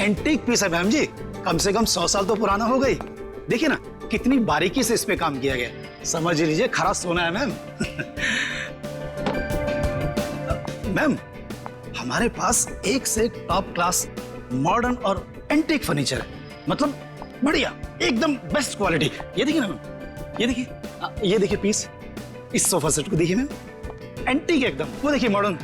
Antique piece है ma'am जी, कम से कम 100 साल तो पुराना हो गई। देखिए ना कितनी बारीकी से इस पे काम किया गया, समझ लीजिए खरा सोना है मैम। मैम हमारे पास एक से एक टॉप क्लास मॉडर्न और एंटीक फर्नीचर है, मतलब बढ़िया एकदम बेस्ट क्वालिटी। ये देखिए ना मैम, ये देखिए पीस, इस सोफा सेट को देखिए मैम, एंटीक एकदम, वो देखिए मॉडर्न।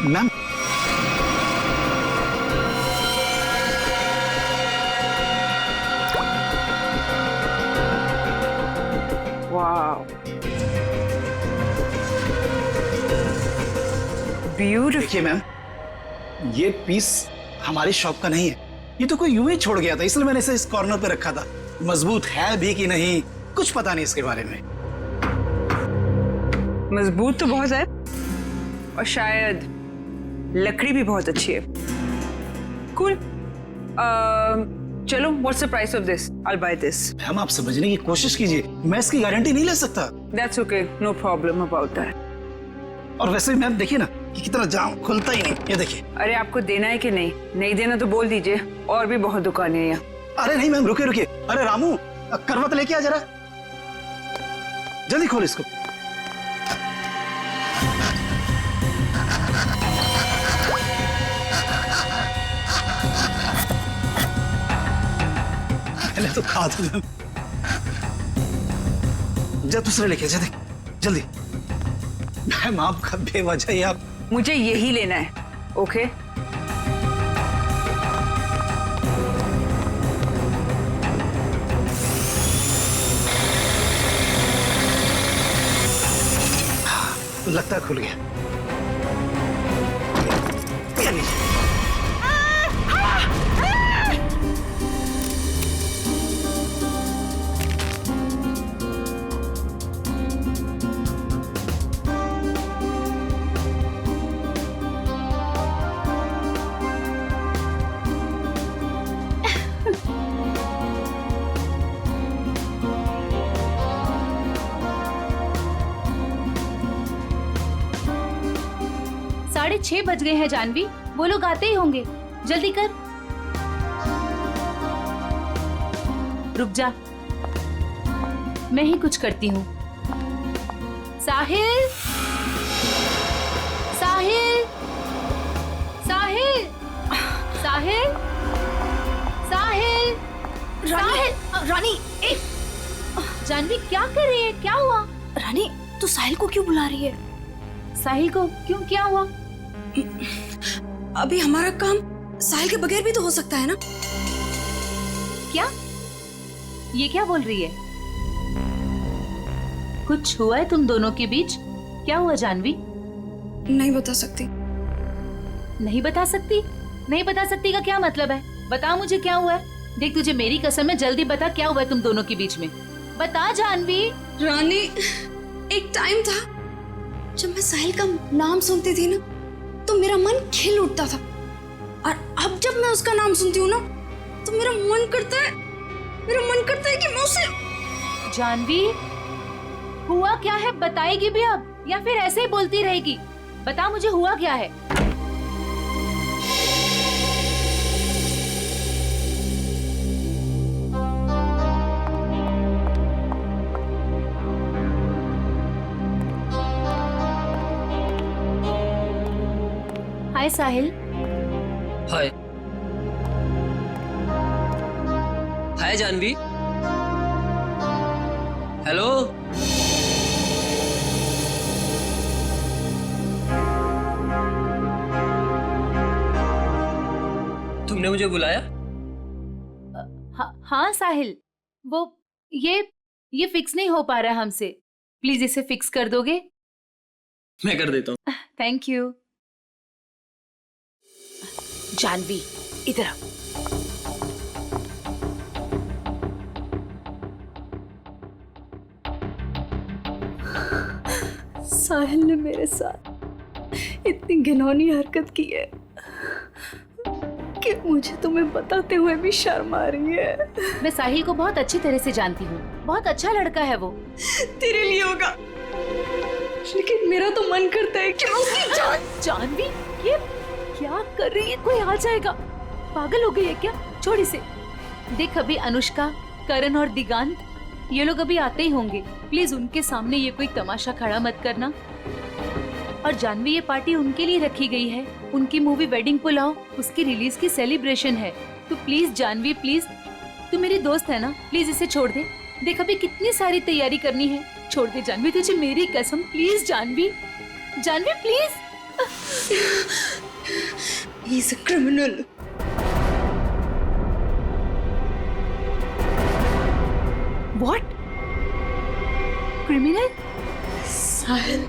मैम वाव, ब्यूटीफुल। देखिए मैम, ये पीस हमारी शॉप का नहीं है, ये तो कोई यूं ही छोड़ गया था, इसलिए मैंने इसे इस कॉर्नर पे रखा था। मजबूत है भी कि नहीं कुछ पता नहीं इसके बारे में। मजबूत तो बहुत है और शायद लकड़ी भी बहुत अच्छी है। कूल। चलो, what's the price of this? I'll buy this. Ma'am आप समझने की कोशिश कीजिए, मैं इसकी गारंटी नहीं ले सकता। That's okay, no problem about that. और वैसे भी मैम देखिए ना कि कितना जाम खुलता ही नहीं, ये देखिए। अरे आपको देना है कि नहीं? नहीं देना तो बोल दीजिए, और भी बहुत दुकानें हैं यहाँ। अरे नहीं मैम, रुकिए रुकिए, अरे रामू करवत लेके आ जरा, जल्दी खोल इसको। मैंने तो कहा था मैम, जा दूसरे लेके जा, जल्दी। मैम आपका बेवजह ही आप। मुझे यही लेना है, ओके? लगता है खुल गया। ये लीजिए। साढ़े 6 बज गए हैं जानवी, वो लोग आते ही होंगे, जल्दी कर। रुक जा, मैं ही कुछ करती हूँ। साहिल, साहिल, साहिल, साहिल, साहिल, साहिल। रानी, एक जानवी क्या कर रही है, क्या हुआ? रानी, तू साहिल को क्यों बुला रही है? साहिल को क्यों, क्या हुआ? अभी हमारा काम साहिल के बगैर भी तो हो सकता है ना? क्या? ये क्या बोल रही है? कुछ हुआ है तुम दोनों के बीच? क्या हुआ जानवी? नहीं बता सकती। नहीं बता सकती? नहीं बता सकती का क्या मतलब है? बता मुझे क्या हुआ है। देख तुझे मेरी कसम है, जल्दी बता क्या हुआ है तुम दोनों के बीच में। बता जानवी। रानी, एक टाइम था जब मैं साहिल का नाम सुनती थी ना तो मेरा मन खिल उठता था, और अब जब मैं उसका नाम सुनती हूँ ना तो मेरा मन करता है कि मैं उसे। जानवी, हुआ क्या है? बताएगी भी अब या फिर ऐसे ही बोलती रहेगी? बता मुझे हुआ क्या है। हाय साहिल। हाय। हाय जानवी। हेलो। तुमने मुझे बुलाया? हाँ साहिल, वो ये फिक्स नहीं हो पा रहा है हमसे, प्लीज इसे फिक्स कर दोगे? मैं कर देता हूँ। Thank you. जानवी, इधर आ। साहिल ने मेरे साथ इतनी घिनौनी हरकत की है कि मुझे तुम्हें बताते हुए भी शर्म आ रही है। मैं साहिल को बहुत अच्छी तरह से जानती हूँ, बहुत अच्छा लड़का है वो। तेरे लिए होगा, लेकिन मेरा तो मन करता है कि मैं उसकी जान। जानवी, ये क्या कर रही है? कोई आ जाएगा। पागल हो गई है क्या? छोड़ इसे। देख, अभी अनुष्का, करण और दिगांत ये लोग अभी आते ही होंगे। प्लीज उनके सामने ये कोई तमाशा खड़ा मत करना। और जानवी, ये पार्टी उनके लिए रखी गई है। उनकी मूवी वेडिंग पुलाव, उसकी रिलीज की सेलिब्रेशन है। तो प्लीज जानवी, प्लीज, तू मेरी दोस्त है ना, प्लीज इसे छोड़ दे। देख, अभी कितनी सारी तैयारी करनी है। छोड़ दे जानवी, तुझे मेरी कसम। Please Janvi, Janvi please. He is a criminal. What? Criminal? Sahil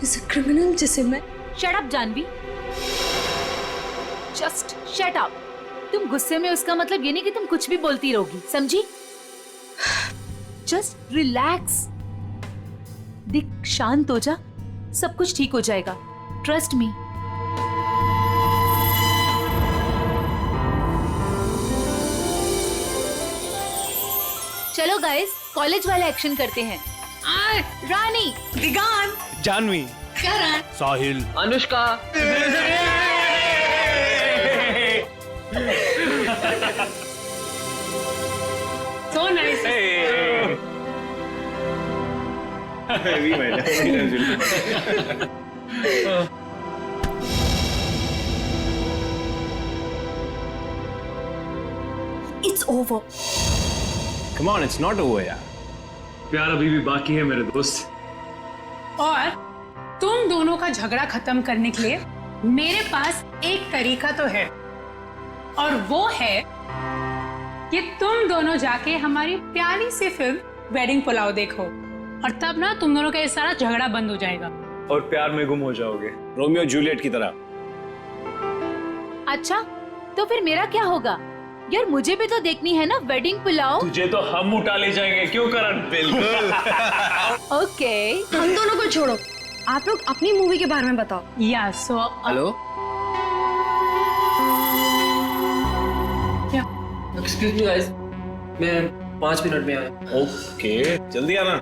is a criminal जिसे मैं Shut up, Janvi. Just shut up। तुम गुस्से में उसका मतलब ये नहीं कि तुम कुछ भी बोलती रहोगी, समझी? Just relax। दिख, शांत हो जा, सब कुछ ठीक हो जाएगा। Trust me। चलो गाइस, कॉलेज वाला एक्शन करते हैं। रानी, दिगांत, जानवी, करण, साहिल, Anushka. so nice। it's over। come on, it's not over यार। प्यार अभी भी बाकी है मेरे दोस्त। और तुम दोनों का झगड़ा खत्म करने के लिए मेरे पास एक तरीका तो है, और वो है कि तुम दोनों जाके हमारी प्यारी सी फिल्म वेडिंग पुलाव देखो, और तब ना तुम दोनों का ये सारा झगड़ा बंद हो जाएगा। और प्यार में गुम हो जाओगे, रोमियो जूलियट की तरह। अच्छा, तो फिर मेरा क्या होगा? यार, मुझे भी तो देखनी है ना वेडिंग पुलाव। तुझे तो हम उठा ले जाएंगे, क्यों करण? बिल्कुल। ओके। हम दोनों को छोड़ो, आप लोग अपनी मूवी के बारे में बताओ। या so hello, excuse me guys, मैं 5 मिनट में आया। ओके, जल्दी आना।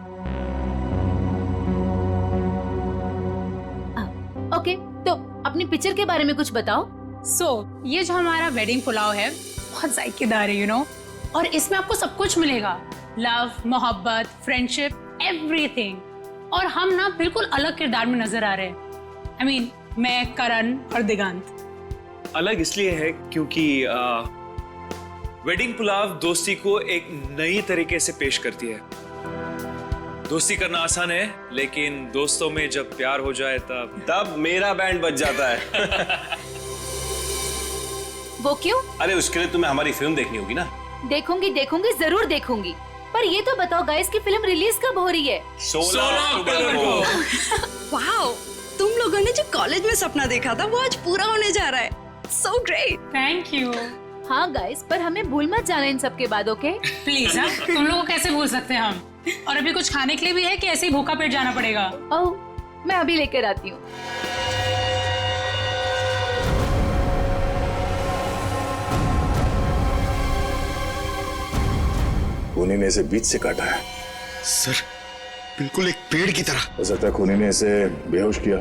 ओके, तो अपनी पिक्चर के बारे में कुछ बताओ। ये जो हमारा वेडिंग पुलाव है बहुत जायकेदार है, यू नो, और इसमें आपको सब कुछ मिलेगा। लव, मोहब्बत, फ्रेंडशिप, एवरीथिंग। और हम ना बिल्कुल अलग किरदार में नजर आ रहे हैं। I mean, मैं, करण और दिगांत। अलग इसलिए है क्योंकि वेडिंग पुलाव दोस्ती को एक नई तरीके से पेश करती है। दोस्ती करना आसान है, लेकिन दोस्तों में जब प्यार हो जाए तब मेरा बैंड बज जाता है। वो क्यों? अरे उसके लिए तुम्हें हमारी फिल्म देखनी होगी ना। देखूंगी, जरूर देखूंगी। पर ये तो बताओ गाइस कि फिल्म रिलीज कब हो रही है? 16 अक्टूबर को। वाओ, तुम लोगों ने जो कॉलेज में सपना देखा था वो आज पूरा होने जा रहा है। So great। Thank you. हाँ गाइस, पर हमें भूल मत जाना इन सब के बाद, ओके? प्लीज, हाँ, तुम लोगों को कैसे भूल सकते हैं हम? और अभी कुछ खाने के लिए भी है कि ऐसे ही भूखा पेट जाना पड़ेगा? ओह, मैं अभी लेकर आती हूँ। खूनी ने इसे बीच से काटा है। सर, बिल्कुल एक पेड़ की तरह। हो सकता है खूनी ने इसे बेहोश किया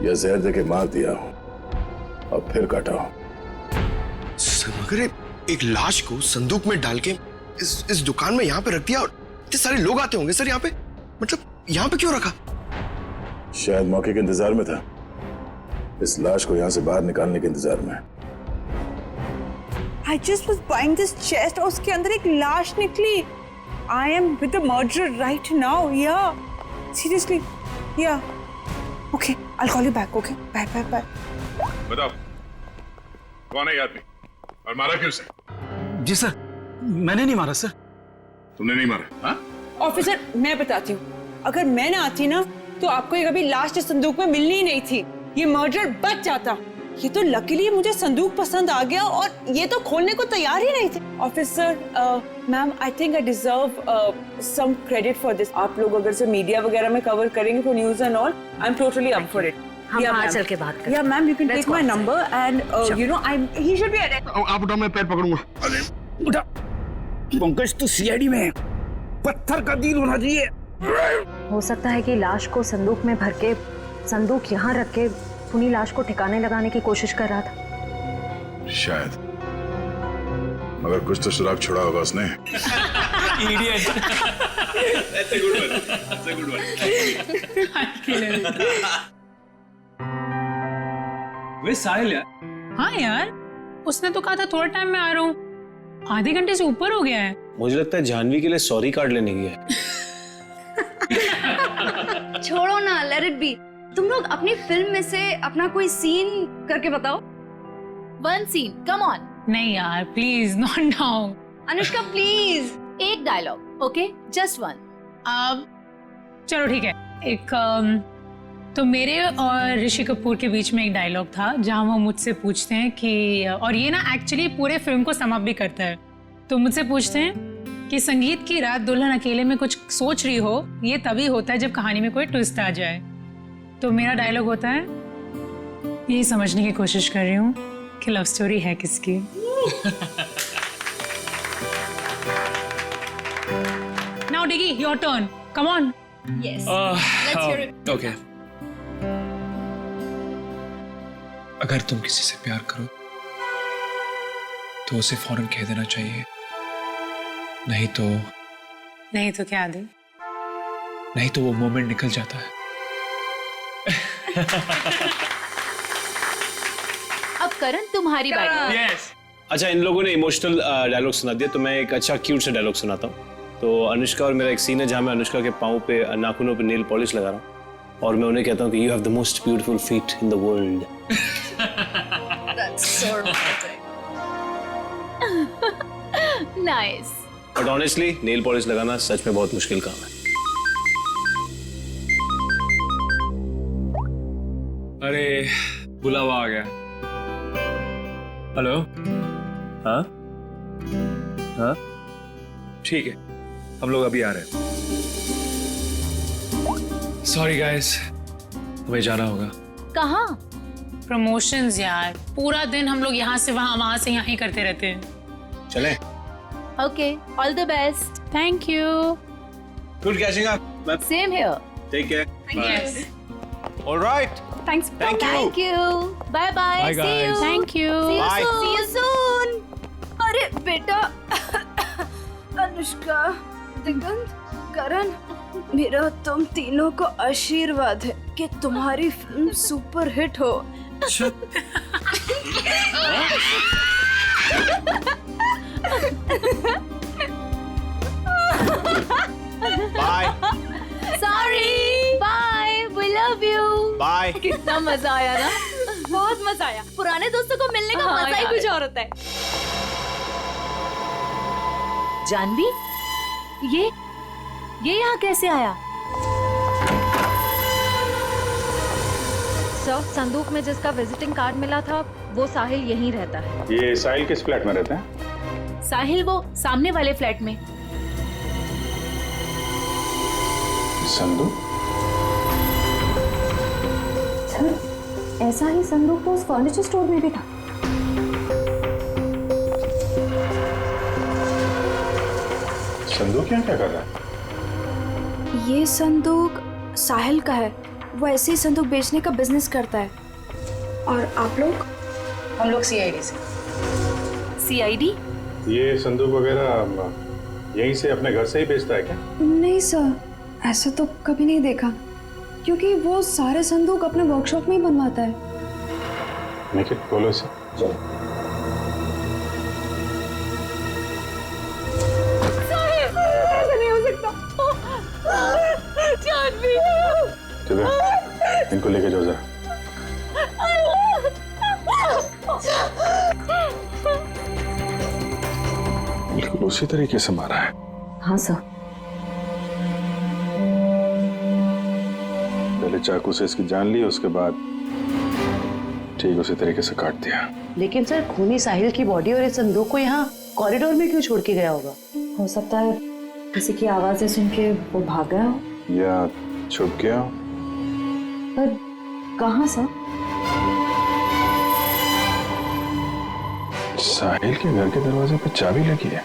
या जहर देके मार दिया हो और फिर काटा हो। सर, मगर एक लाश को संदूक में डाल के इस दुकान में यहाँ पे रख दिया, और इतने सारे लोग आते होंगे सर यहाँ पे। मतलब यहाँ पे क्यों रखा? शायद मौके के इंतजार में था, इस लाश को यहाँ से बाहर निकालने के इंतजार में। I just was buying this chest और उसके अंदर एक लाश निकली। I am with the murderer right now. Yeah, seriously. Yeah. Okay, I'll call you back. Okay, bye, bye, bye. बताओ, कौन है ये आदमी और मारा क्यों से? जी सर, मैंने नहीं मारा सर। तुमने नहीं मारा? हाँ? ऑफिसर, मैं बताती हूँ। अगर मैं ना आती ना, तो आपको ये कभी लाश इस संदूक में मिलनी ही नहीं थी। ये मर्डर बच जाता। ये तो लकीली मुझे संदूक पसंद आ गया, और ये तो खोलने को तैयार ही नहीं थे। Officer, ma'am, I think I deserve some credit for this. आप लोग अगर से मीडिया वगैरह में कवर करेंगे for news and all, I am totally up for it. हम बाहर चल के बात करें। या ma'am, you can take my number and you know he should be arrested. आप उठाओ, मैं पैर पकड़ूंगा। अरे उठा। पंकज तो सीआईडी में है, पत्थर का दिल होना चाहिए। हो सकता है कि लाश को संदूक में भर के संदूक यहाँ रख के पुनी लाश को ठिकाने लगाने की कोशिश कर रहा था। शायद, मगर कुछ तो सुराग छोड़ा होगा उसने। वे साहिल यार। हाँ यार, उसने तो कहा था थोड़ा टाइम में आ रहा हूँ, आधे घंटे से ऊपर हो गया है। मुझे लगता है जानवी के लिए सॉरी कार्ड लेने गया है। छोड़ो ना, लेट इट बी। तुम लोग अपनी फिल्म में से अपना कोई सीन करके बताओ। One scene, come on. नहीं यार please, not now. Anushka please, एक डायलॉग, ओके, जस्ट वन। अब चलो ठीक है, एक तो मेरे और ऋषि कपूर के बीच में एक डायलॉग था जहां वो मुझसे पूछते हैं कि, और ये ना एक्चुअली पूरे फिल्म को सम अप भी करता है, तो मुझसे पूछते हैं कि संगीत की रात दुल्हन अकेले में कुछ सोच रही हो, ये तभी होता है जब कहानी में कोई ट्विस्ट आ जाए। तो मेरा डायलॉग होता है, यही समझने की कोशिश कर रही हूँ कि लव स्टोरी है किसकी। Now Diggy, your turn, come on. Yes, let's hear it. Okay, अगर तुम किसी से प्यार करो तो उसे फौरन कह देना चाहिए, नहीं तो क्या दे? नहीं तो वो मोमेंट निकल जाता है। अब करण तुम्हारी बारी। अच्छा, इन लोगों ने इमोशनल डायलॉग सुना दिया, तो मैं एक अच्छा क्यूट सा डायलॉग सुनाता हूँ। तो अनुष्का और मेरा एक सीन है जहाँ मैं अनुष्का के पाँव पे, नाखूनों पे नेल पॉलिश लगा रहा हूँ और मैं उन्हें कहता हूँ कि you have the most beautiful feet in the world. That's so romantic. Nice. But honestly nail polish लगाना सच में बहुत मुश्किल काम है। अरे बुलावा आ गया। हेलो, हाँ हाँ ठीक है, हम लोग अभी आ रहे हैं। सॉरी गाइस, हमें जाना होगा। कहाँ? प्रमोशंस यार, पूरा दिन हम लोग यहाँ से वहाँ से यहाँ ही करते रहते हैं। चलें? Okay, all the best. Thank you. Good catching up. Same here. Take care. Yes. Alright, Thanks. Thank you. Thank you. Bye bye. Bye, see you. guys. Thank you. Bye. See you soon. अरे बेटा, अनुष्का, दिगंत, करण, मेरा तुम तीनों को आशीर्वाद है कि तुम्हारी फिल्म सुपर हिट हो। Bye sorry. Bye, we love you. Bye. कितना मजा आया ना। बहुत मजा आया। पुराने दोस्तों को मिलने का हाँ मजा ही यार। कुछ और होता है। जानवी, ये यहाँ कैसे आया? सर, संदूक में जिसका विजिटिंग कार्ड मिला था वो साहिल यहीं रहता है। ये साहिल किस फ्लैट में रहते हैं? साहिल वो सामने वाले फ्लैट में। संदूक? सर, ऐसा ही संदूक तो उस फर्नीचर स्टोर में भी था। संदूक यहाँ क्या कर रहा है? ये संदूक साहिल का है। वो ऐसे ही संदूक बेचने का बिजनेस करता है। और आप लोग? हम लोग CID से। CID? ये संदूक वगैरह यहीं से अपने घर से ही बेचता है क्या? नहीं सर, ऐसा तो कभी नहीं देखा, क्योंकि वो सारे संदूक अपने वर्कशॉप में ही बनवाता है। निखिल, बोलो इसे। नहीं हो सकता। जानवी, चलो इनको लेके जाओ जरा। बिल्कुल उसी तरीके से मारा है। हाँ सर। पहले चाकू से इसकी जान ली, उसके बाद ठीक उसी तरीके से काट दिया। लेकिन सर, खूनी साहिल की बॉडी और इस संदूक को यहाँ कॉरिडोर में क्यों छोड़ के गया होगा? हो सकता है किसी की आवाजें सुन के वो भाग गया हो, या छुप गया। पर कहाँ सर? साहिल के घर के दरवाजे पे चाबी लगी है।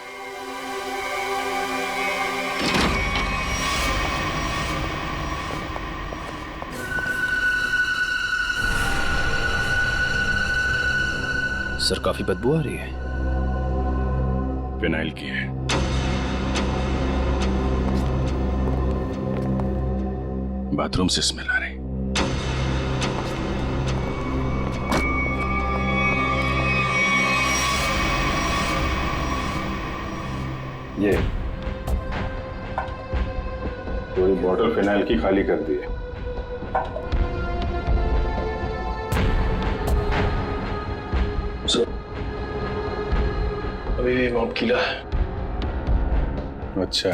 सर काफी बदबू आ रही है। फिनाइल की है। बाथरूम से स्मेल आ रही। ये पूरी बॉटल फिनाइल की खाली कर दी है। अभी भी मॉप गीला है। अच्छा,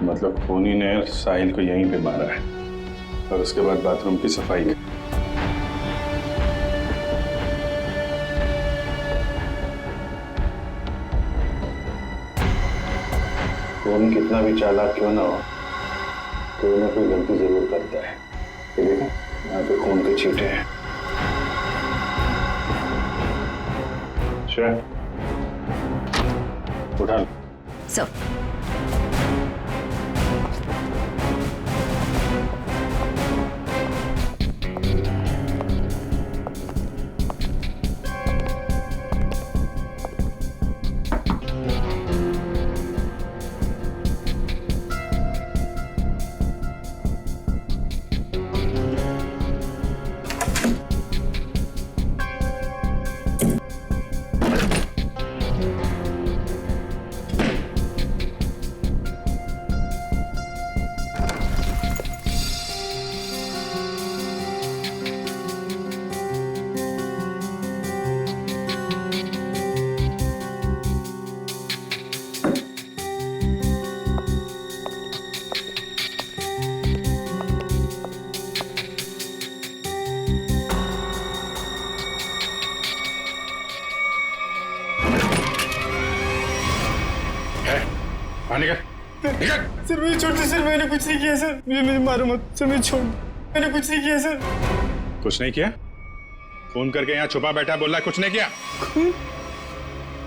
मतलब खूनी ने साहिल को यहीं पे मारा है और उसके बाद बाथरूम की सफाई की। खून कितना भी चालाक क्यों ना हो, कोई ना कोई गलती जरूर करता है। ये देखो, यहाँ पे खून के छींटे हैं। श्रेया, उठा लो। सर निकल। सर मुझे छोड़ दो सर, मैंने कुछ नहीं किया सर, मुझे मारो मत सर, मुझे छोड़, मैंने कुछ नहीं किया सर। कुछ नहीं किया? फोन करके यहाँ छुपा बैठा बोल रहा है कुछ नहीं किया?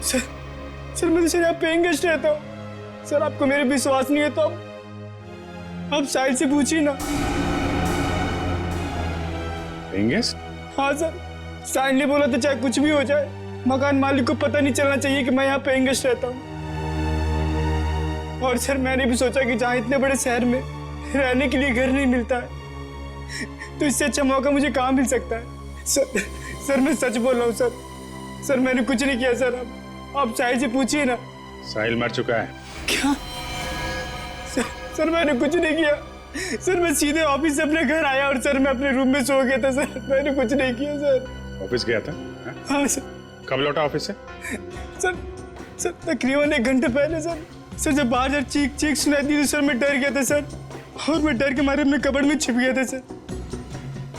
सर मैं तो सर यहाँ पेइंग गेस्ट रहता हूँ सर, आपको मेरे विश्वास नहीं है तो आप साहिल से पूछिए ना। Paying guest? हाँ सर, साहिल ने बोला था चाहे कुछ भी हो जाए मकान मालिक को पता नहीं चलना चाहिए कि मैं यहाँ पेइंग गेस्ट रहता हूँ। और सर मैंने भी सोचा कि जहाँ इतने बड़े शहर में रहने के लिए घर नहीं मिलता है तो इससे अच्छा मौका मुझे कहाँ मिल सकता है। सर मैं सच बोल रहा हूँ सर मैंने कुछ नहीं किया सर, आप साहिल से पूछिए ना। साहिल मर चुका है। क्या? सर मैंने कुछ नहीं किया सर, मैं सीधे ऑफिस से अपने घर आया और सर मैं अपने रूम में सो गया था सर, मैंने कुछ नहीं किया सर। ऑफिस गया था? हाँ सर। कब लौटा ऑफिस से? सर तकरीबन 1 घंटे पहले सर। जब बाहर चीख सुनाई दी तो सर मैं डर गया था सर, और मैं डर के मारे अपने कबर्ड में छिप गया था सर।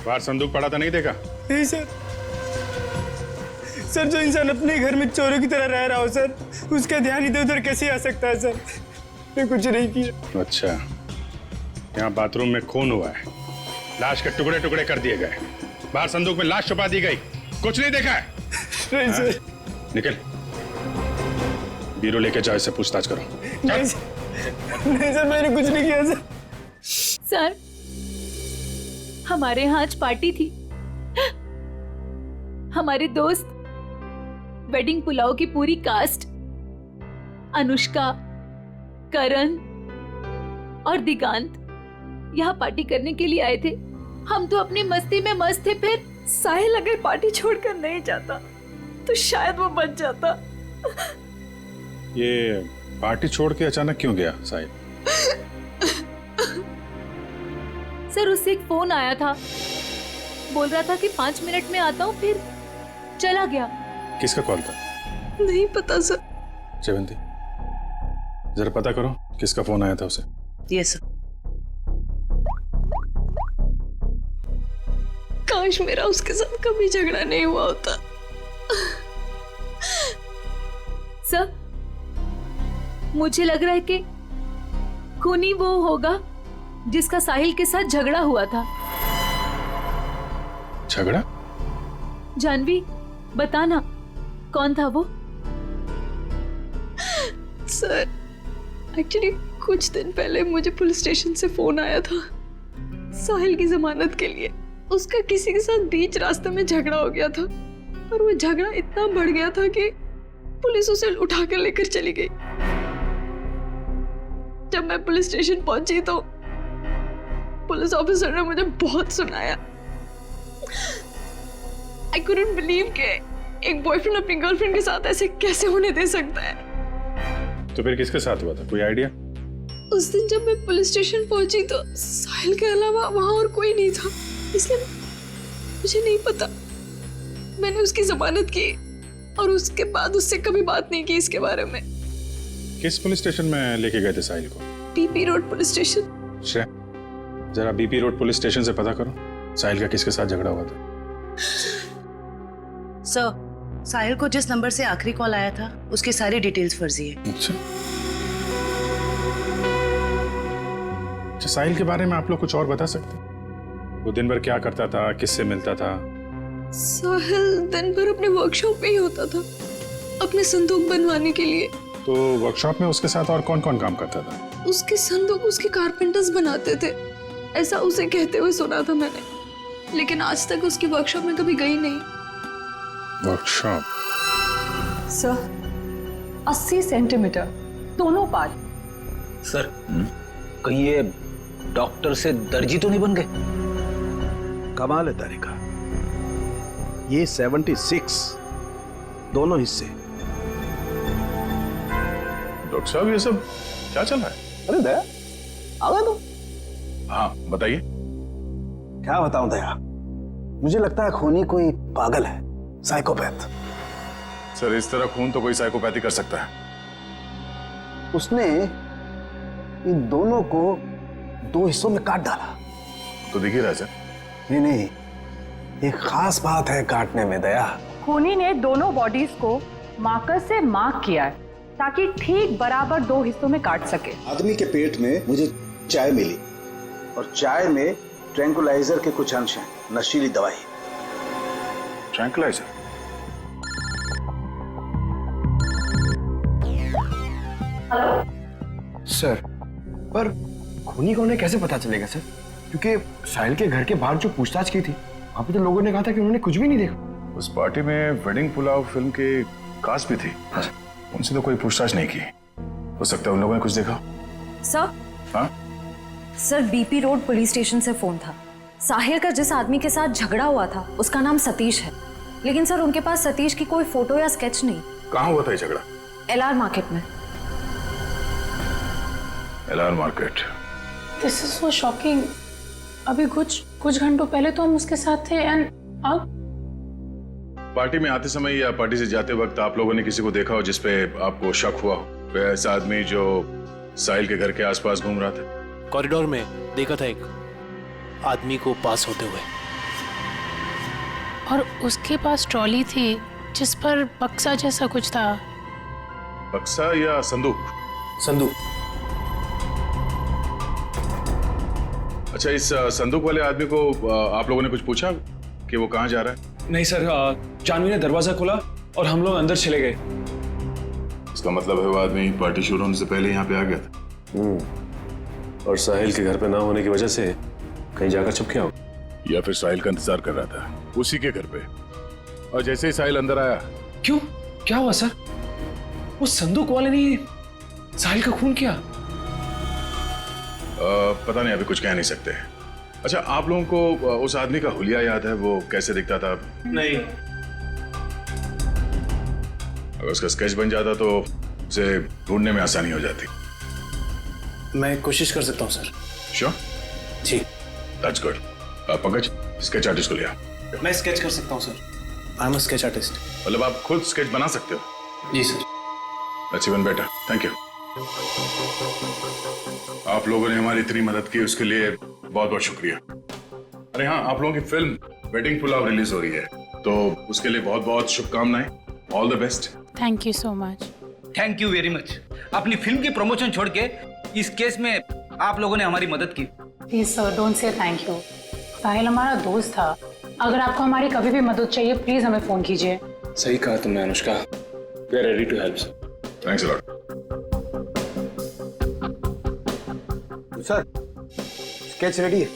बाहर संदूक पड़ा था, नहीं देखा? नहीं सर। जो इंसान अपने घर में चोरों की तरह रह रहा हो सर, उसका ध्यान इधर उधर कैसे आ सकता है सर, मैं कुछ नहीं किया। अच्छा, यहाँ बाथरूम में खून हुआ है, लाश के टुकड़े टुकड़े कर दिए गए, बाहर संदूक में लाश छुपा दी गई, कुछ नहीं देखा है? नहीं सर। निकल, बीरो लेके जाओ, इससे पूछताछ करो। नहीं सर, मैंने कुछ नहीं किया सर। सर हमारे यहाँ आज पार्टी थी, हमारे दोस्त वेडिंग पुलाव की पूरी कास्ट, अनुष्का, करण और दिगांत यहाँ पार्टी करने के लिए आए थे। हम तो अपनी मस्ती में मस्त थे, फिर साहिल अगर पार्टी छोड़कर नहीं जाता तो शायद वो बच जाता। ये पार्टी छोड़ के अचानक क्यों गया साहिल? सर उससे एक फोन आया था, बोल रहा था कि 5 मिनट में आता हूँ, फिर चला गया। किसका कॉल था? नहीं पता सर। सेवंती, जरा पता करो किसका फोन आया था उसे। Yes sir. काश मेरा उसके साथ कभी झगड़ा नहीं हुआ होता। सर मुझे लग रहा है कि खूनी वो होगा जिसका साहिल के साथ झगड़ा हुआ था। झगड़ा? जानवी बता ना, कौन था वो? सर, एक्चुअली कुछ दिन पहले मुझे पुलिस स्टेशन से फोन आया था साहिल की जमानत के लिए। उसका किसी के साथ बीच रास्ते में झगड़ा हो गया था और वो झगड़ा इतना बढ़ गया था कि पुलिस उसे उठा कर लेकर चली गई। जब मैं पुलिस स्टेशन पहुंची तो पुलिस ऑफिसर ने मुझे बहुत सुनाया। आई कुडंट बिलीव के एक बॉयफ्रेंड अपनी गर्लफ्रेंड के साथ ऐसे कैसे होने दे सकता है। तो फिर किसके साथ हुआ था, कोई आइडिया? उस दिन जब मैं पुलिस स्टेशन पहुंची तो साहिल के अलावा वहां और कोई नहीं था, इसलिए मुझे नहीं पता। मैंने उसकी जमानत की और उसके बाद उससे कभी बात नहीं की इसके बारे में। किस पुलिस स्टेशन में लेके गए थे साहिल को? BP road police station. जरा बीपी रोड पुलिस स्टेशन से पता करो साहिल का किसके साथ झगड़ा हुआ था। सर, साहिल को जिस नंबर से आखिरी कॉल आया था उसकी सारी डिटेल्स फर्जी है। अच्छा, साहिल के बारे में आप लोग कुछ और बता सकते हैं? वो दिन भर क्या करता था, किससे मिलता था? साहिल दिन भर अपने वर्कशॉप में ही होता था अपने संदूक बनवाने के लिए। तो वर्कशॉप में उसके साथ और कौन कौन काम करता था? उसके संदूक उसके कारपेंटर्स बनाते थे, ऐसा उसे कहते हुए सुना था मैंने, लेकिन आज तक उसकी वर्कशॉप में कभी गई नहीं। वर्कशॉप? सर 80 सेंटीमीटर दोनों पार्ट। सर, कहीं ये डॉक्टर से दर्जी तो नहीं बन गए? कमाल है तारिका, ये 76 दोनों हिस्से। डॉक्टर साहब ये सब क्या चल रहा है? अरे दया आ गए तुम? हाँ बताइए। क्या बताऊं दया, मुझे लगता है खूनी कोई पागल है, साइकोपैथ। सर इस तरह खून तो कोई साइकोपैथी कर सकता है। उसने इन दोनों को 2 हिस्सों में काट डाला। तो दिख ही रहा है सर। नहीं नहीं, एक खास बात है काटने में दया। खूनी ने दोनों बॉडीज को मार्कर से मार्क किया है ताकि ठीक बराबर 2 हिस्सों में काट सके। आदमी के पेट में मुझे चाय मिली और चाय में ट्रैंकुलाइजर के कुछ अंश हैं, नशीली दवाई। ट्रैंकुलाइजर? सर, पर खूनी को उन्हें कैसे पता चलेगा सर? क्योंकि साहिल के घर के बाहर जो पूछताछ की थी वहां पे तो लोगों ने कहा था कि उन्होंने कुछ भी नहीं देखा। उस पार्टी में वेडिंग पुलाव फिल्म की कास्ट भी थी। उनसे तो कोई पूछताछ नहीं की, हो सकता है उन लोगों ने कुछ देखा। सर? हाँ sir, BP road police station से फोन था। साहिल का जिस आदमी के साथ झगड़ा हुआ था उसका नाम सतीश है, लेकिन सर उनके पास सतीश की कोई फोटो या स्केच नहीं। कहाँ हुआ था ये झगड़ा? LR मार्केट में। LR market? This is so shocking. अभी कुछ घंटों पहले तो हम उसके साथ थे एंड अब पार्टी में आते समय या पार्टी से जाते वक्त आप लोगों ने किसी को देखा हो जिसपे आपको शक हुआ हो? ऐसा आदमी जो साहिल के घर के आसपास घूम रहा था? कॉरिडोर में देखा था एक आदमी को पास होते हुए, और उसके पास ट्रॉली थी जिस पर बक्सा जैसा कुछ था। बक्सा या संदूक? संदूक। अच्छा, इस संदूक वाले आदमी को आप लोगों ने कुछ पूछा कि वो कहाँ जा रहा है? नहीं सर, जानवी ने दरवाजा खोला और हम लोग अंदर चले गए। इसका मतलब है वो आदमी पार्टी शुरू होने से पहले यहाँ पे आ गया था। और साहिल के घर पे ना होने की वजह से कहीं जाकर छुप गया हो, या फिर साहिल का इंतजार कर रहा था उसी के घर पे। और जैसे ही साहिल अंदर आया। क्यों, क्या हुआ सर? वो संदूक वाले ने साहिल का खून किया? पता नहीं, अभी कुछ कह नहीं सकते। अच्छा, आप लोगों को उस आदमी का हुलिया याद है? वो कैसे दिखता था? नहीं। अगर उसका स्केच बन जाता तो उसे ढूंढने में आसानी हो जाती। मैं कोशिश कर सकता हूँ सर। श्योर? जी। That's good. Pankaj, sketch artist को लिया। मैं स्केच कर सकता हूँ sir. I am a sketch artist. मतलब आप खुद स्केच बना सकते हो? जी sir. That's even better, thank you. आप लोगों ने हमारी इतनी मदद की उसके लिए बहुत बहुत शुक्रिया। अरे हाँ, आप लोगों की फिल्म वेडिंग पुलाव रिलीज हो रही है, तो उसके लिए बहुत बहुत शुभकामनाएं। All the best. Thank you so much. Thank you very much. अपनी फिल्म की प्रमोशन छोड़ के इस केस में आप लोगों ने हमारी मदद की। Please sir, don't say thank you. Sahil हमारा दोस्त था अगर आपको हमारी कभी भी मदद चाहिए प्लीज हमें फोन कीजिए। सही कहा तुमने Anushka, we are ready to help sir. Thanks a lot. Sir sketch ready है।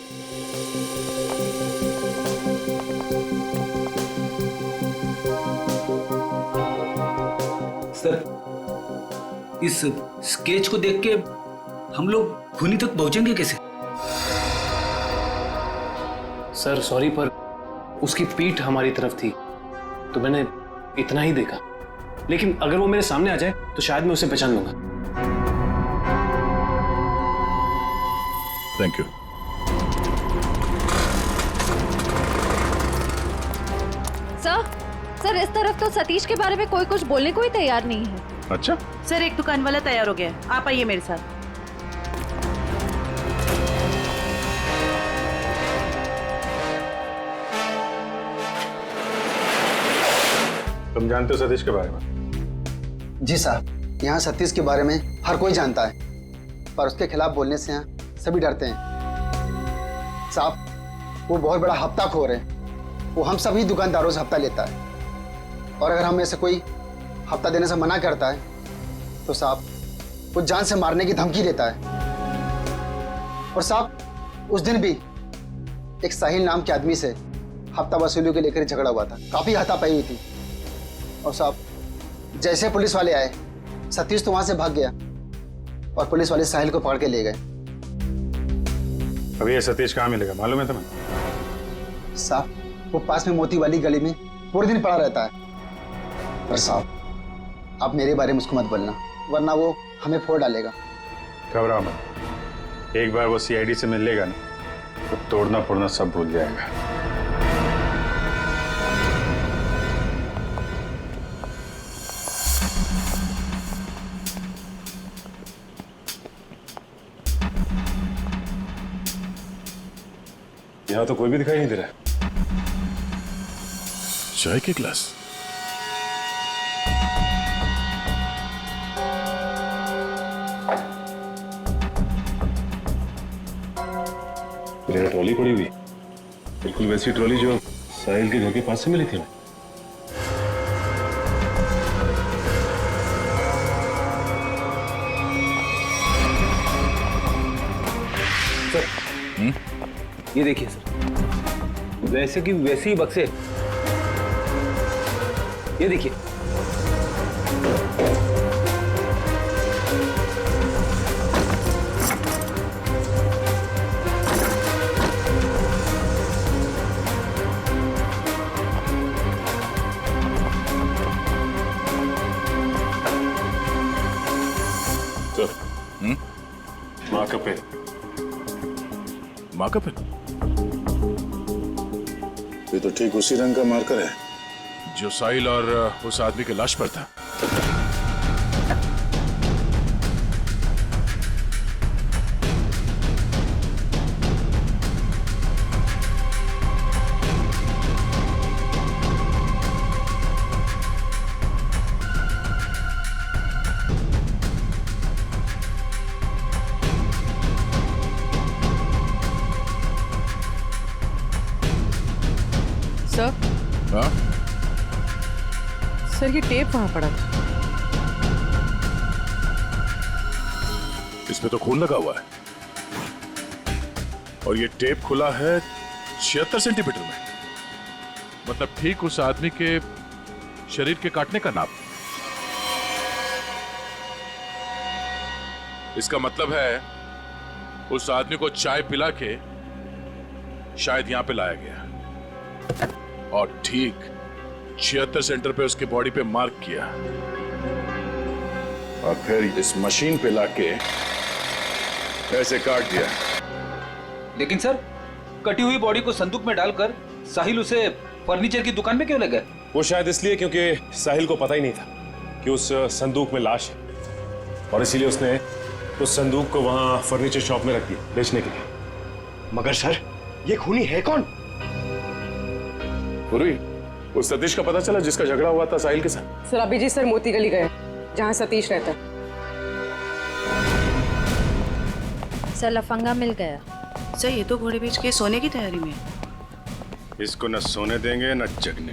सर इस स्केच को देख के हम लोग खूनी तक पहुंचेंगे कैसे? सर सॉरी, पर उसकी पीठ हमारी तरफ थी तो मैंने इतना ही देखा, लेकिन अगर वो मेरे सामने आ जाए तो शायद मैं उसे पहचान लूंगा। Thank you. सर इस तरफ तो सतीश के बारे में कोई कुछ बोलने को ही तैयार नहीं है। अच्छा सर एक दुकान वाला तैयार हो गया है, आप आइए मेरे साथ। तुम जानते हो सतीश के बारे में? जी साहब, यहाँ सतीश के बारे में हर कोई जानता है, पर उसके खिलाफ बोलने से यहाँ सभी डरते हैं। साहब वो बहुत बड़ा हफ्ताखोर है, वो हम सभी दुकानदारों से हफ्ता लेता है, और अगर हम ऐसे कोई हफ्ता देने से मना करता है तो साहब वो जान से मारने की धमकी देता है। और साहब उस दिन भी एक साहिल नाम के आदमी से हफ्ता वसूली को लेकर झगड़ा हुआ था, काफी हाथापाई हुई थी। और साहब जैसे पुलिस वाले आए, सतीश तो वहां से भाग गया और पुलिस वाले साहिल को पकड़ के ले गए। अभी ये सतीश कहाँ मिलेगा मालूम है तुम्हें? साहब वो पास में मोती वाली गली में पूरे दिन पड़ा रहता है। पर साहब आप मेरे बारे में उसको मत बोलना, वरना वो हमें फोड़ डालेगा। घबराओ मत, एक बार वो सीआईडी से मिल लेगा ना तो तोड़ना फोड़ना सब भूल जाएगा। यहाँ तो कोई भी दिखाई नहीं दे रहा है। चाय के ग्लास। ट्रॉली पड़ी हुई, बिल्कुल वैसी ट्रॉली जो साहिल के घर के पास से मिली थी। सर ये देखिए सर, वैसे की वैसे ही बक्से, ये देखिए। माँ का पेन, माँ का पेन, ये तो ठीक उसी रंग का मार्कर है जो साहिल और उस आदमी के लाश पर था। सर हाँ? सर ये टेप वहां पड़ा था। इसमें तो खून लगा हुआ है और ये टेप खुला है 76 सेंटीमीटर में, मतलब ठीक उस आदमी के शरीर के काटने का नाप। इसका मतलब है उस आदमी को चाय पिला के शायद यहां पे लाया गया और ठीक 76 सेंटर पे उसके बॉडी पे मार्क किया और फिर इस मशीन पे लाके ऐसे काट दिया। लेकिन सर कटी हुई बॉडी को संदूक में डालकर साहिल उसे फर्नीचर की दुकान में क्यों ले गए? वो शायद इसलिए क्योंकि साहिल को पता ही नहीं था कि उस संदूक में लाश है, और इसीलिए उसने उस संदूक को वहां फर्नीचर शॉप में रख दिया बेचने के लिए। मगर सर ये खूनी है कौन? पूरी उस सतीश का पता चला जिसका झगड़ा हुआ था साहिल के साथ? सर अभी जी सर मोती गली गए जहाँ सतीश रहता है। सर लफंगा मिल गया। सर ये तो घोड़े बेच के सोने की तैयारी में है। इसको न सोने देंगे न जगने।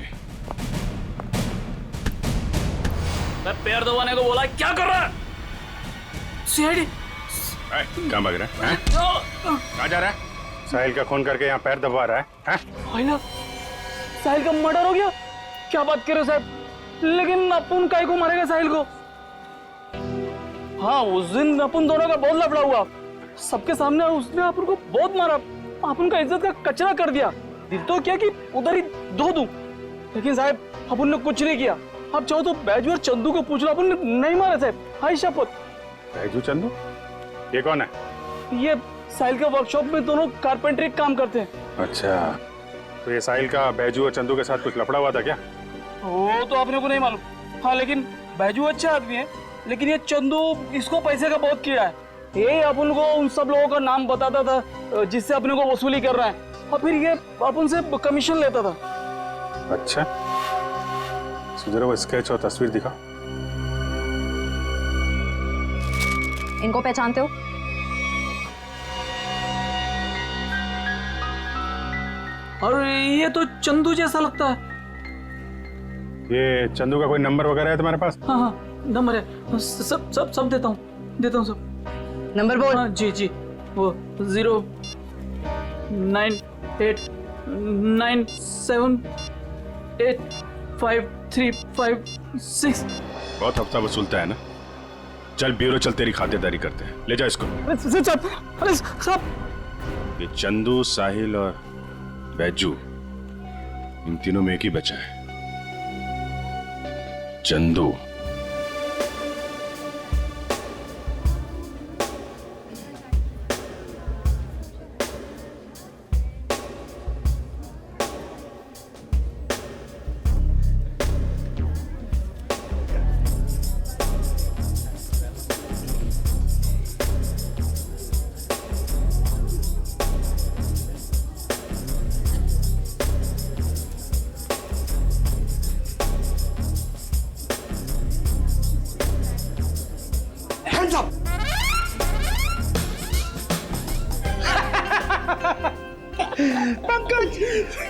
मैं पैर दबाने को बोला, क्या कर रहा है? सीआईडी। कहाँ भाग रहा है? कहाँ जा रहा है? साहिल का खून करके यहाँ पैर दबा रहा है? भाई ना, साहिल का मर्डर हो गया? क्या बात कर रहे हो साहब? लेकिन अपन काहे को मारेगा साहिल को? हाँ, उस दिन अपन दोनों का बहुत लफड़ा हुआ, सबके सामने उसने अपन को बहुत मारा, अपन का इज्जत का कचरा कर दिया। दिल तो क्या कि उधर ही धो दूं, लेकिन साहब अपन ने कुछ नहीं किया। आप चाहो तो बैजू और चंदू को पूछ लो, अपन ने नहीं मारा साहब, हाय शपथ। बैजू चंदू? ये कौन है? ये साहिल का वर्कशॉप में दोनों कारपेंटरी काम करते हैं। अच्छा, तो ये साहिल का बैजू और चंदू के साथ कुछ लफड़ा हुआ था क्या? वो तो आपने को नहीं मालूम। हाँ, लेकिन बैजू अच्छा आदमी है, लेकिन ये चंदू इसको पैसे का बहुत किया है। ये अपन को उन सब लोगों का नाम बताता था जिससे अपने को वसूली कर रहा है, और फिर ये अपन से कमीशन लेता था। अच्छा, जरा वो स्केच और तस्वीर दिखा। इनको पहचानते हो? और ये तो चंदू जैसा लगता है। ये चंदू का कोई नंबर वगैरह है तुम्हारे पास? हाँ, नंबर है, सब देता हूँ सब। नंबर बोल। हाँ, जी, वो 09897853556। बहुत हफ्ता वसूलता है ना। चल ब्यूरो चल, तेरी खातिरदारी करते हैं। ले जा इसको। अरे साहब, ये चंदू, साहिल और बैजू, इन तीनों में एक ही बचा है, चंदू।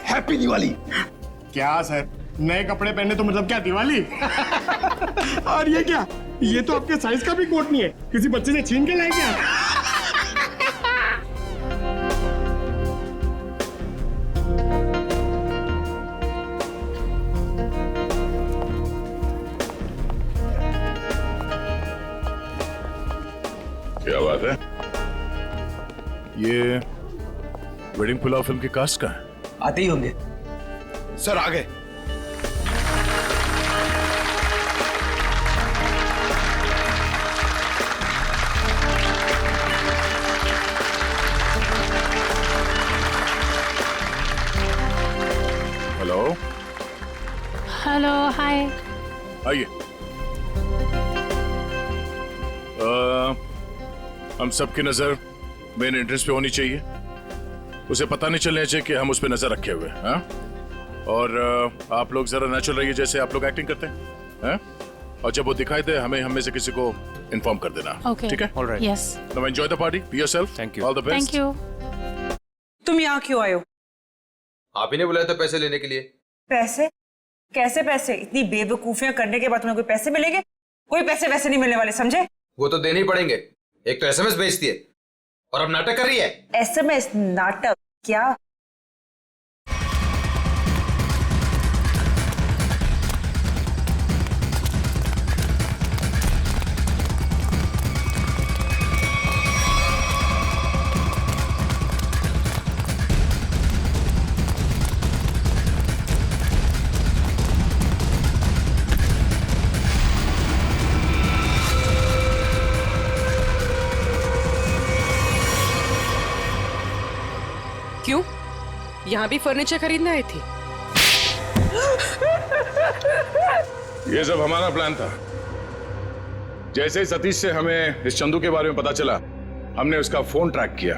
हैप्पी दिवाली। क्या सर, नए कपड़े पहने तो मतलब क्या दिवाली? और ये क्या, ये तो आपके साइज का भी कोट नहीं है, किसी बच्चे से छीन के लाए क्या? क्या बात है? ये वेडिंग पुलाव फिल्म की कास्ट का है? आते ही होंगे सर। आ गए। हेलो। हेलो, हाय। आइए। हम सबकी नजर मेन एंट्रेंस पे होनी चाहिए, उसे पता नहीं चलना चाहिए कि हम उस पर नजर रखे हुए हैं। और आप लोग जरा नेचुरल रहिए, जैसे आप लोग एक्टिंग करते हैं। और जब वो दिखाई दे हम में से किसी को इन्फॉर्म कर देना। Okay. ठीक है? Alright. Yes. Now enjoy the party, be yourself. Thank you. All the best. Thank you. तुम यहाँ क्यों आए हो? आप ही ने बुलाया था पैसे लेने के लिए। पैसे? कैसे पैसे? इतनी बेवकूफियां करने के बाद तुम्हें कोई पैसे मिलेंगे? कोई पैसे वैसे नहीं मिलने वाले, समझे? वो तो देने ही पड़ेंगे। एक तो एसएमएस भेजती है और अब नाटक कर रही है। एसएमएस नाटक? क्या? क्यों? यहाँ भी फर्नीचर खरीदने आई थी? ये सब हमारा प्लान था। जैसे ही सतीश से हमें इस चंदू के बारे में पता चला, हमने उसका फोन ट्रैक किया,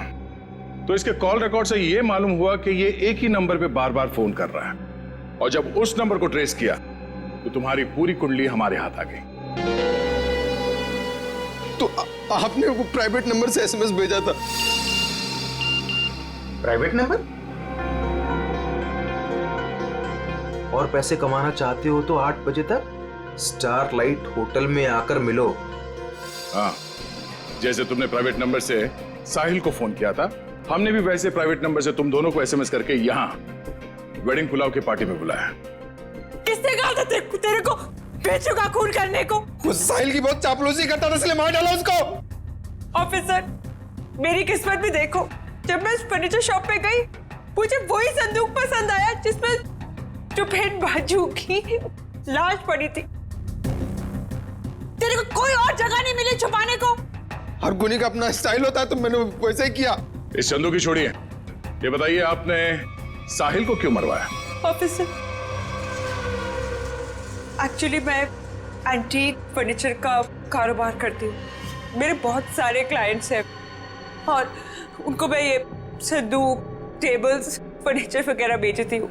तो इसके कॉल रिकॉर्ड से ये मालूम हुआ कि ये एक ही नंबर पे बार बार फोन कर रहा है। और जब उस नंबर को ट्रेस किया तो तुम्हारी पूरी कुंडली हमारे हाथ आ गई। तो आपने वो प्राइवेट नंबर से एसएमएस भेजा था? Private number? और पैसे कमाना चाहते हो तो 8 बजे तक स्टारलाइट होटल में आकर मिलो। हाँ, जैसे तुमने प्राइवेट नंबर से साहिल को फोन किया था, हमने भी वैसे प्राइवेट नंबर से तुम दोनों को एसएमएस करके यहाँ वेडिंग पुलाव की पार्टी में बुलाया। किसने कहा था तेरे को बेचू का खून करने को? वो साहिल की बहुत चापलूसी करता था, इसलिए मार डाला उसको। ऑफिसर, मेरी किस्मत भी देखो, जब मैं उस फर्नीचर शॉप पे गई मुझे वही संदूक पसंद आया जिसमें चुपेट बाजू की लाश पड़ी थी। तेरे को कोई और जगह नहीं मिली छुपाने को? हर गुनी का अपना स्टाइल होता है, तो मैंने वैसे ही किया। इस संदूक की छोड़िए, ये बताइए आपने साहिल को क्यों मरवाया? ऑफिसर, एक्चुअली मैं एंटीक फर्नीचर का कारोबार करती हूँ। मेरे बहुत सारे क्लाइंट्स हैं और उनको मैं ये संदूक, टेबल्स, फर्नीचर वगैरह बेचती हूँ।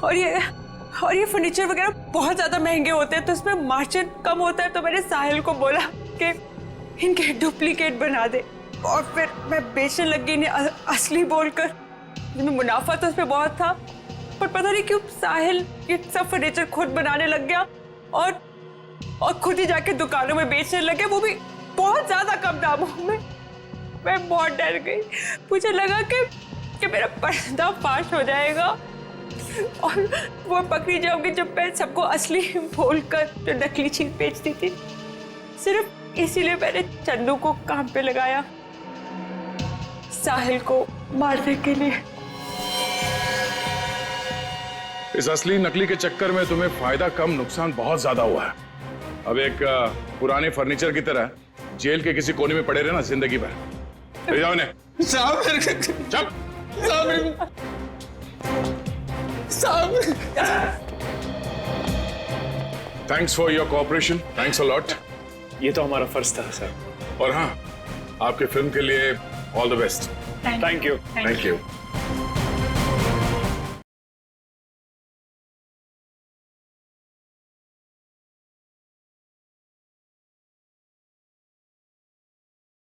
और ये फर्नीचर वगैरह बहुत ज़्यादा महंगे होते हैं, तो इसमें मार्जिन कम होता है। तो मैंने साहिल को बोला कि इनके डुप्लीकेट बना दे, और फिर मैं बेचने लगी इन्हें असली बोलकर। इसमें मुनाफा तो इसमें बहुत था, पर पता नहीं क्यों साहिल ये सब फर्नीचर खुद बनाने लग गया और खुद ही जाके दुकानों में बेचने लगे, वो भी बहुत ज्यादा कम दामों में। मैं बहुत डर गई, मुझे लगा कि मेरा पर्दाफाश हो जाएगा और वो पकड़ी जाऊंगी जब मैं सबको असली बोलकर जो नकली चीज बेचती थी। सिर्फ इसीलिए मैंने चंदू को काम पे लगाया, साहिल को मारने के लिए। इस असली नकली के चक्कर में तुम्हें फायदा कम, नुकसान बहुत ज्यादा हुआ है। अब एक पुराने फर्नीचर की तरह जेल के किसी कोने में पड़े रहना जिंदगी भर। ले जाओ इन्हें। Thanks for your cooperation, thanks a lot. ये तो हमारा फर्ज था सर। और हाँ, आपके फिल्म के लिए all the best. Thank you. Thank you.